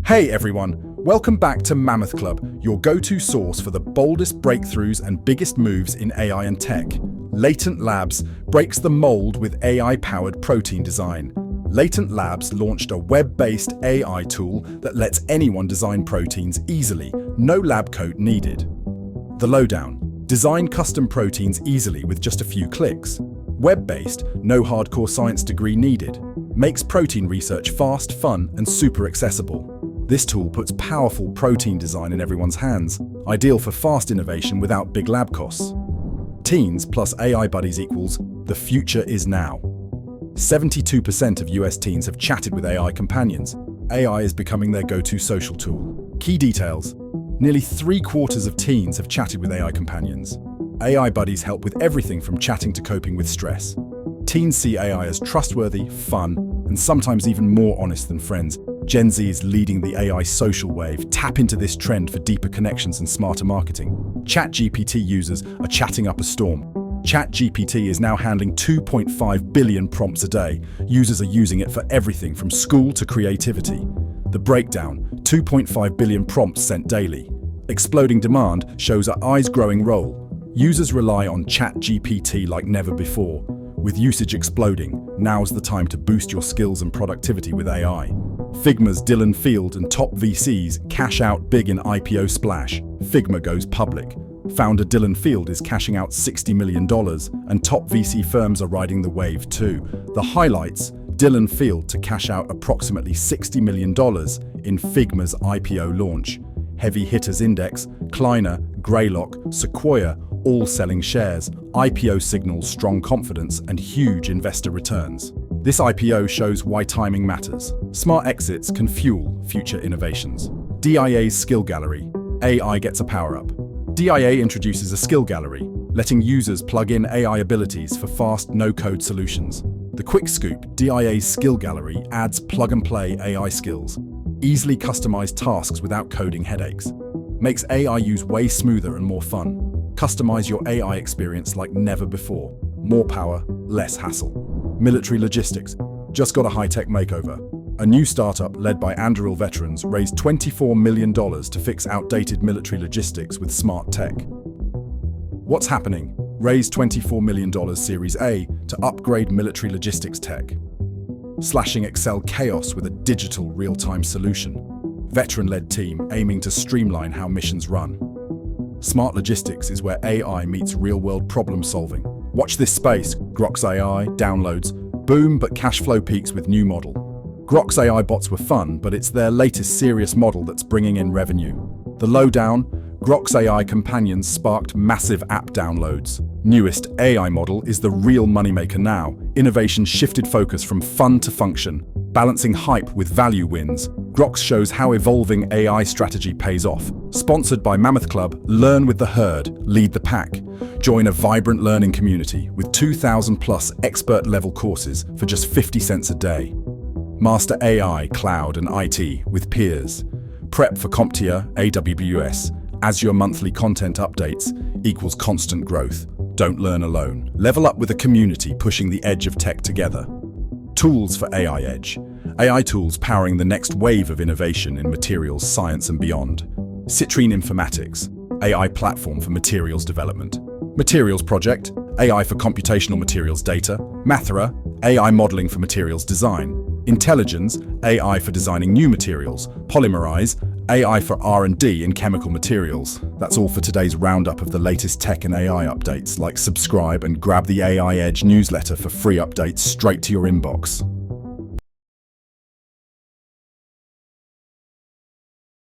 Hey everyone, welcome back to Mammoth Club, your go-to source for the boldest breakthroughs and biggest moves in AI and tech. Latent Labs breaks the mold with AI-powered protein design. Latent Labs launched a web-based AI tool that lets anyone design proteins easily, no lab coat needed. The lowdown: design custom proteins easily with just a few clicks. Web-based, no hardcore science degree needed. Makes protein research fast, fun, and super accessible. This tool puts powerful protein design in everyone's hands, ideal for fast innovation without big lab costs. Teens plus AI buddies equals the future is now. 72% of US teens have chatted with AI companions. AI is becoming their go-to social tool. Key details: nearly 3/4 of teens have chatted with AI companions. AI buddies help with everything from chatting to coping with stress. Teens see AI as trustworthy, fun, and sometimes even more honest than friends. Gen Z is leading the AI social wave. Tap into this trend for deeper connections and smarter marketing. ChatGPT users are chatting up a storm. ChatGPT is now handling 2.5 billion prompts a day. Users are using it for everything from school to creativity. The breakdown: 2.5 billion prompts sent daily. Exploding demand shows our eyes growing role. Users rely on ChatGPT like never before. With usage exploding, now's the time to boost your skills and productivity with AI. Figma's Dylan Field and top VCs cash out big in IPO splash. Figma goes public. Founder Dylan Field is cashing out $60 million, and top VC firms are riding the wave too. The highlights: Dylan Field to cash out approximately $60 million in Figma's IPO launch. Heavy hitters index, Kleiner, Greylock, Sequoia, all selling shares. IPO signals strong confidence and huge investor returns. This IPO shows why timing matters. Smart exits can fuel future innovations. DIA's Skill Gallery. AI gets a power-up. DIA introduces a skill gallery, letting users plug in AI abilities for fast, no-code solutions. The quick scoop: DIA's Skill Gallery adds plug-and-play AI skills. Easily customized tasks without coding headaches. Makes AI use way smoother and more fun. Customize your AI experience like never before. More power, less hassle. Military logistics. Just got a high-tech makeover. A new startup led by Anduril veterans raised $24 million to fix outdated military logistics with smart tech. What's happening? Raised $24 million Series A to upgrade military logistics tech. Slashing Excel chaos with a digital real-time solution. Veteran-led team aiming to streamline how missions run. Smart logistics is where AI meets real-world problem-solving. Watch this space. Grok's AI downloads boom, but cash flow peaks with new model. Grok's AI bots were fun, but it's their latest serious model that's bringing in revenue. The lowdown: Grok's AI companions sparked massive app downloads. Newest AI model is the real moneymaker now. Innovation shifted focus from fun to function. Balancing hype with value wins. Grok shows how evolving AI strategy pays off. Sponsored by Mammoth Club, learn with the herd, lead the pack. Join a vibrant learning community with 2,000 plus expert-level courses for just 50 cents a day. Master AI, cloud, and IT with peers. Prep for CompTIA, AWS. Azure monthly content updates equals constant growth. Don't learn alone. Level up with a community pushing the edge of tech together. Tools for AI Edge. AI tools powering the next wave of innovation in materials science and beyond. Citrine Informatics, AI platform for materials development. Materials Project, AI for computational materials data. Mathera, AI modeling for materials design. Intelligence, AI for designing new materials. Polymerize, AI for R&D in chemical materials. That's all for today's roundup of the latest tech and AI updates. Like, subscribe, and grab the AI Edge newsletter for free updates straight to your inbox.